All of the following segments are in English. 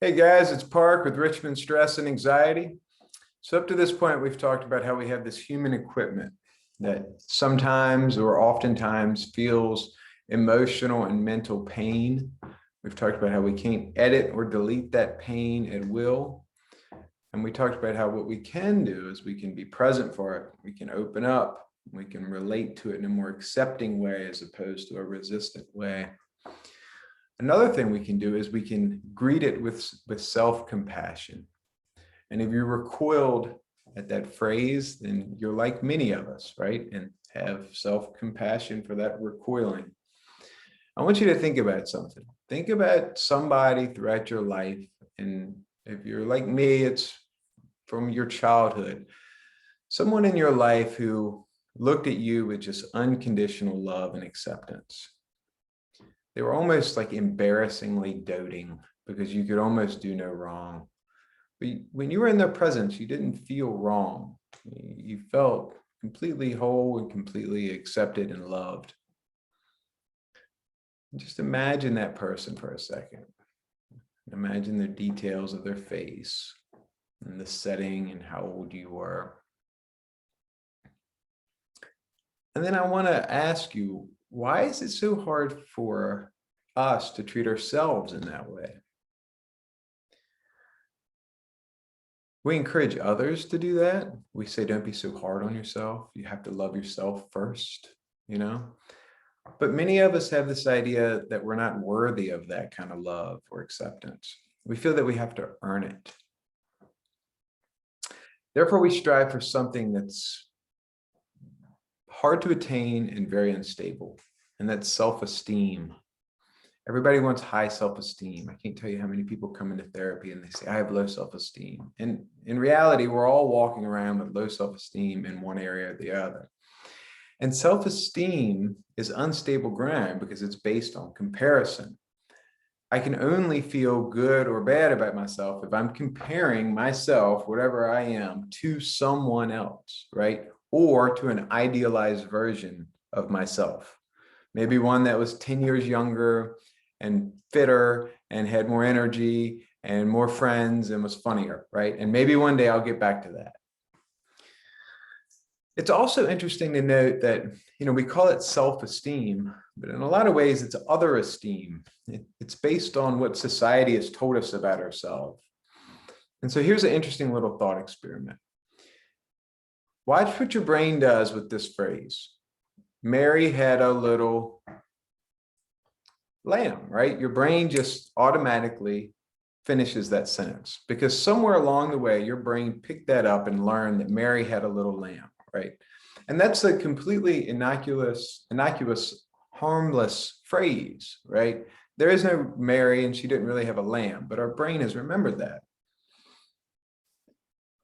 Hey guys, it's Park with Richmond Stress and Anxiety. So up to this point, we've talked about how we have this human equipment that sometimes or oftentimes feels emotional and mental pain. We've talked about how we can't edit or delete that pain at will. And we talked about how what we can do is we can be present for it. We can open up. We can relate to it in a more accepting way as opposed to a resistant way. Another thing we can do is we can greet it with self-compassion. And if you're recoiled at that phrase, then you're like many of us, right? And have self-compassion for that recoiling. I want you to think about something. Think about somebody throughout your life. And if you're like me, it's from your childhood. Someone in your life who looked at you with just unconditional love and acceptance. They were almost like embarrassingly doting because you could almost do no wrong. But when you were in their presence, you didn't feel wrong. You felt completely whole and completely accepted and loved. Just imagine that person for a second. Imagine the details of their face and the setting and how old you were. And then I want to ask you, why is it so hard for us to treat ourselves in that way? We encourage others to do that. We say, don't be so hard on yourself. You have to love yourself first, But many of us have this idea that we're not worthy of that kind of love or acceptance. We feel that we have to earn it. Therefore, we strive for something that's hard to attain and very unstable, and that's self-esteem. Everybody wants high self-esteem. I can't tell you how many people come into therapy and they say, I have low self-esteem. And in reality, we're all walking around with low self-esteem in one area or the other. And self-esteem is unstable ground because it's based on comparison. I can only feel good or bad about myself if I'm comparing myself, whatever I am, to someone else, right? Or to an idealized version of myself. Maybe one that was 10 years younger and fitter and had more energy and more friends and was funnier, right? And maybe one day I'll get back to that. It's also interesting to note that, we call it self-esteem, but in a lot of ways it's other esteem. It's based on what society has told us about ourselves. And so here's an interesting little thought experiment. Watch what your brain does with this phrase. Mary had a little lamb, right? Your brain just automatically finishes that sentence because somewhere along the way, your brain picked that up and learned that Mary had a little lamb, right? And that's a completely innocuous, harmless phrase, right? There is no Mary and she didn't really have a lamb, but our brain has remembered that.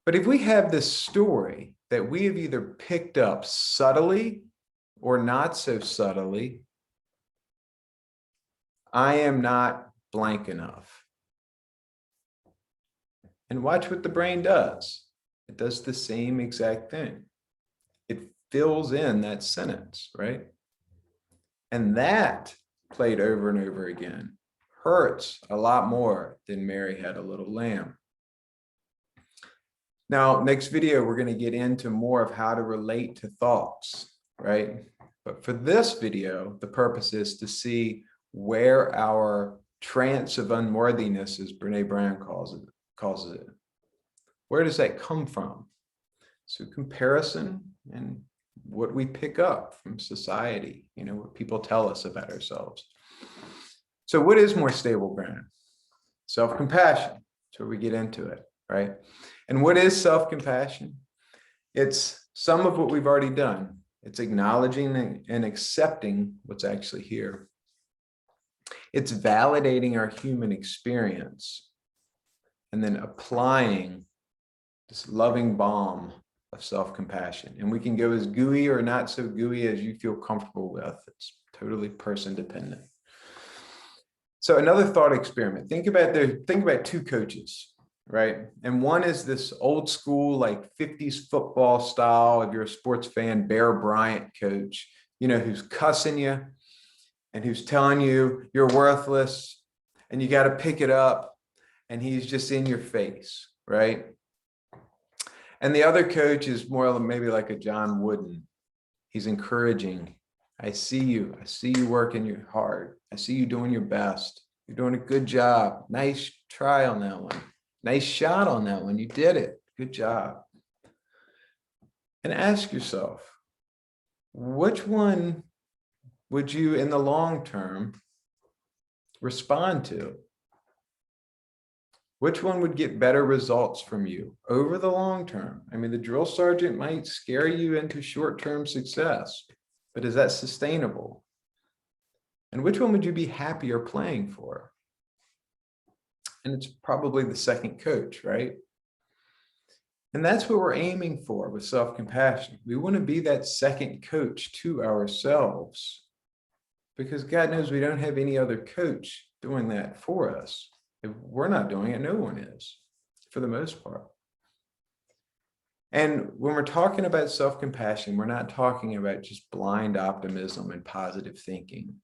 But if we have this story that we have either picked up subtly or not so subtly, I am not blank enough. And watch what the brain does. It does the same exact thing. It fills in that sentence, right? And that, played over and over again, hurts a lot more than Mary had a little lamb. Now, next video, we're going to get into more of how to relate to thoughts, right? But for this video, the purpose is to see where our trance of unworthiness, as Brene Brown calls it. Where does that come from? So comparison and what we pick up from society, what people tell us about ourselves. So what is more stable ground? Self-compassion. So we get into it, right? And what is self-compassion? It's some of what we've already done. It's acknowledging and accepting what's actually here. It's validating our human experience and then applying this loving balm of self-compassion. And we can go as gooey or not so gooey as you feel comfortable with. It's totally person dependent. So another thought experiment. Think about two coaches, right? And one is this old school, like 50s football style, if you're a sports fan, Bear Bryant coach, who's cussing you and who's telling you you're worthless and you got to pick it up and he's just in your face, right? And the other coach is more maybe like a John Wooden. He's encouraging. I see you. I see you working hard. I see you doing your best. You're doing a good job. Nice try on that one. Nice shot on that one. You did it. Good job. And ask yourself, which one would you in the long term respond to? Which one would get better results from you over the long term? I mean, the drill sergeant might scare you into short-term success, but is that sustainable? And which one would you be happier playing for? And it's probably the second coach, right? And that's what we're aiming for with self-compassion. We want to be that second coach to ourselves, because God knows we don't have any other coach doing that for us. If we're not doing it, no one is, for the most part. And when we're talking about self-compassion, we're not talking about just blind optimism and positive thinking.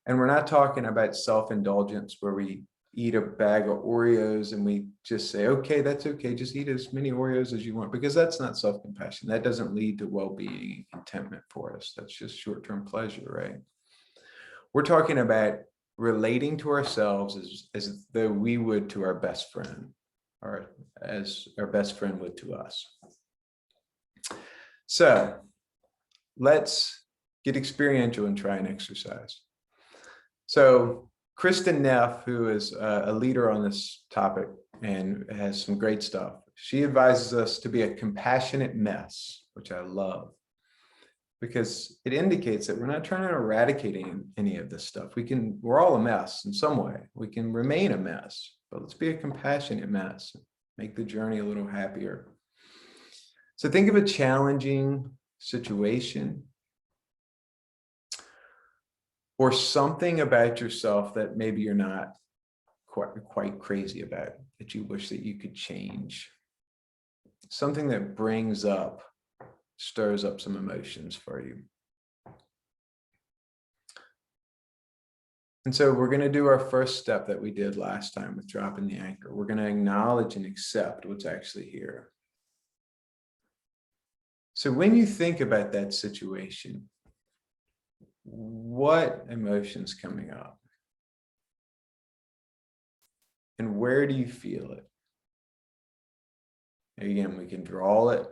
And we're not talking about self-indulgence where we eat a bag of Oreos and we just say, okay, that's okay. Just eat as many Oreos as you want, because that's not self-compassion. That doesn't lead to well-being and contentment for us. That's just short-term pleasure, right? We're talking about relating to ourselves as though we would to our best friend, or as our best friend would to us. So let's get experiential and try an exercise. So Kristen Neff, who is a leader on this topic and has some great stuff, she advises us to be a compassionate mess, which I love, because it indicates that we're not trying to eradicate any of this stuff. We're all a mess in some way. We can remain a mess, but let's be a compassionate mess, make the journey a little happier. So think of a challenging situation or something about yourself that maybe you're not quite crazy about, that you wish that you could change. Something that stirs up some emotions for you. And so we're going to do our first step that we did last time with dropping the anchor. We're going to acknowledge and accept what's actually here. So when you think about that situation, what emotion's coming up? And where do you feel it? Again, we can draw it.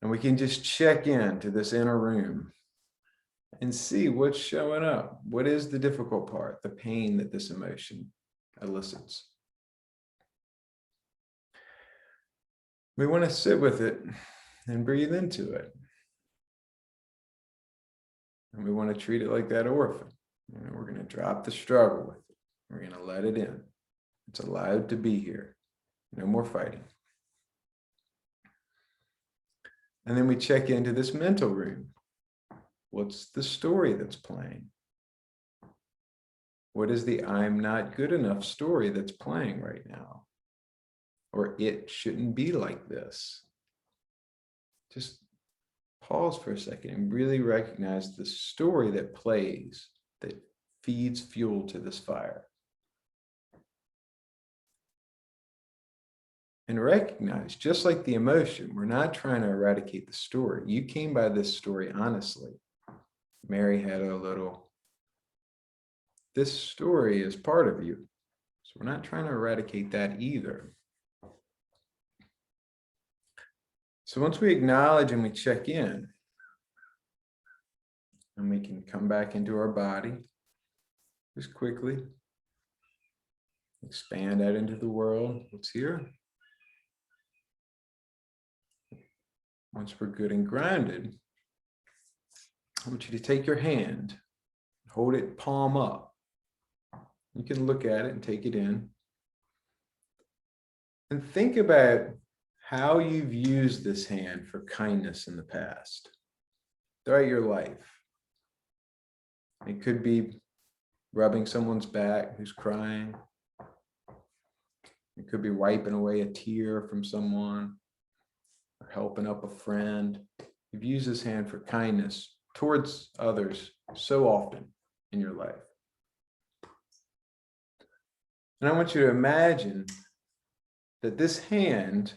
And we can just check into this inner room and see what's showing up. What is the difficult part, the pain that this emotion elicits? We want to sit with it and breathe into it. And we want to treat it like that orphan. And we're going to drop the struggle with it. We're going to let it in. It's allowed to be here. No more fighting. And then we check into this mental room. What's the story that's playing? What is the I'm not good enough story that's playing right now? Or it shouldn't be like this. Just pause for a second and really recognize the story that plays, that feeds fuel to this fire. And recognize, just like the emotion, we're not trying to eradicate the story. You came by this story honestly. Mary had a little, this story is part of you. So we're not trying to eradicate that either. So once we acknowledge and we check in, and we can come back into our body just quickly, expand out into the world, what's here. Once we're good and grounded, I want you to take your hand, hold it palm up. You can look at it and take it in. And think about how you've used this hand for kindness in the past, throughout your life. It could be rubbing someone's back who's crying. It could be wiping away a tear from someone or helping up a friend. You've used this hand for kindness towards others so often in your life. And I want you to imagine that this hand,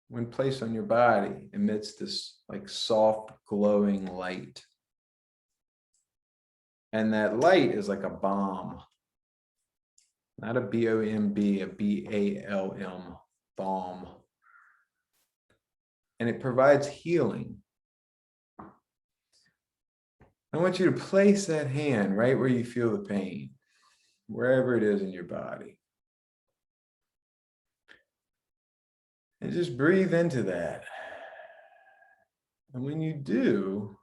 when placed on your body, emits this like soft glowing light. And that light is like a bomb, not a B-O-M-B, a B-A-L-M, bomb. And it provides healing. I want you to place that hand right where you feel the pain, wherever it is in your body. And just breathe into that. And when you do,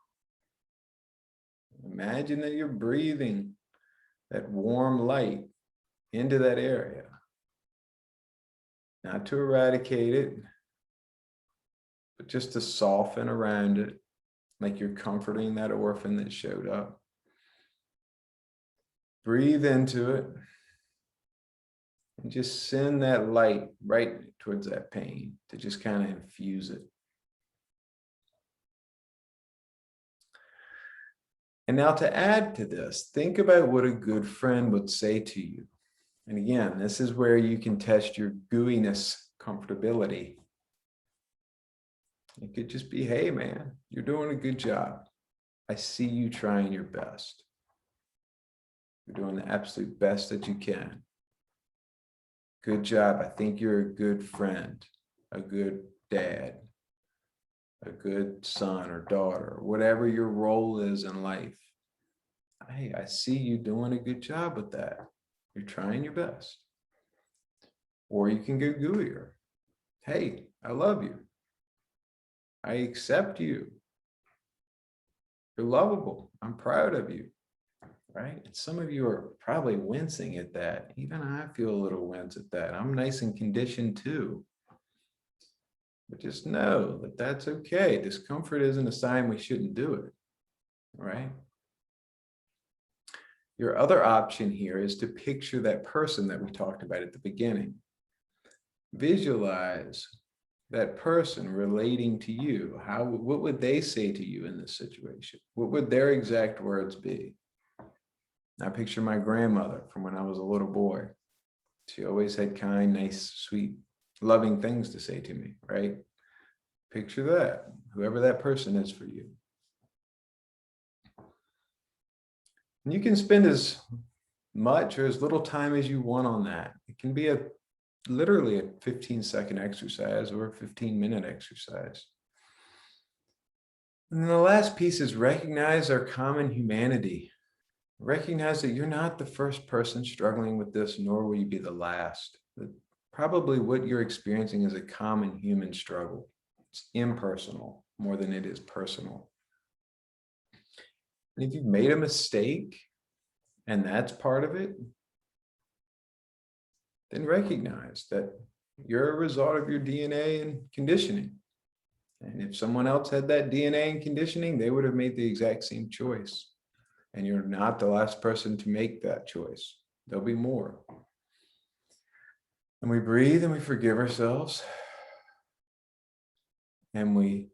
imagine that you're breathing that warm light into that area. Not to eradicate it, but just to soften around it, like you're comforting that orphan that showed up. Breathe into it and just send that light right towards that pain to just kind of infuse it. And now to add to this, think about what a good friend would say to you. And again, this is where you can test your gooiness comfortability. It could just be, hey man, you're doing a good job. I see you trying your best. You're doing the absolute best that you can. Good job. I think you're a good friend, a good dad, a good son or daughter, whatever your role is in life. Hey, I see you doing a good job with that. You're trying your best. Or you can go gooier. Hey, I love you. I accept you. You're lovable. I'm proud of you. Right? And some of you are probably wincing at that. Even I feel a little wince at that. I'm nice and conditioned too. But just know that that's okay. Discomfort isn't a sign we shouldn't do it. Right? Your other option here is to picture that person that we talked about at the beginning. Visualize that person relating to you. What would they say to you in this situation? What would their exact words be? I picture my grandmother from when I was a little boy. She always had kind, nice, sweet, loving things to say to me, right? Picture that, whoever that person is for you. And you can spend as much or as little time as you want on that. It can be literally a 15-second exercise or a 15-minute exercise. And then the last piece is recognize our common humanity. Recognize that you're not the first person struggling with this, nor will you be the last. That probably what you're experiencing is a common human struggle. It's impersonal more than it is personal. And if you've made a mistake and that's part of it, then recognize that you're a result of your DNA and conditioning. And if someone else had that DNA and conditioning, they would have made the exact same choice. And you're not the last person to make that choice. There'll be more. And we breathe and we forgive ourselves. And we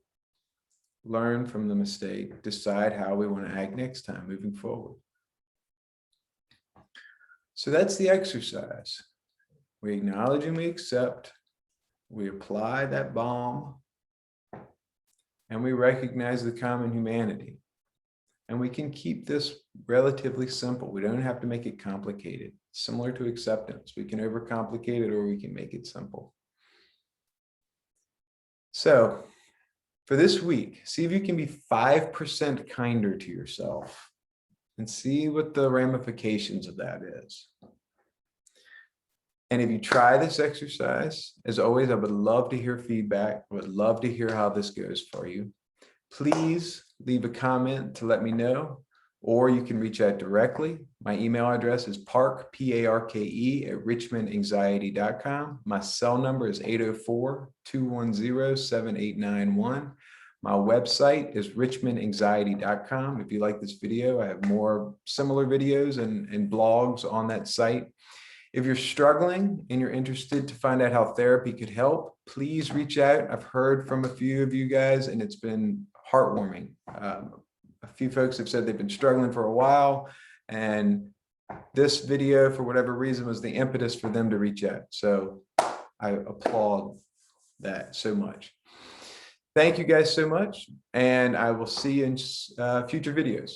learn from the mistake, decide how we want to act next time, moving forward. So that's the exercise. We acknowledge and we accept. We apply that balm. And we recognize the common humanity. And we can keep this relatively simple. We don't have to make it complicated. Similar to acceptance. We can overcomplicate it or we can make it simple. So for this week, see if you can be 5% kinder to yourself and see what the ramifications of that is. And if you try this exercise, as always, I would love to hear feedback. I would love to hear how this goes for you. Please leave a comment to let me know, or you can reach out directly. My email address is parke, @richmondanxiety.com. My cell number is 804-210-7891. My website is richmondanxiety.com. If you like this video, I have more similar videos and blogs on that site. If you're struggling and you're interested to find out how therapy could help, please reach out. I've heard from a few of you guys and it's been heartwarming. A few folks have said they've been struggling for a while and this video, for whatever reason, was the impetus for them to reach out. So I applaud that so much. Thank you guys so much, and I will see you in future videos.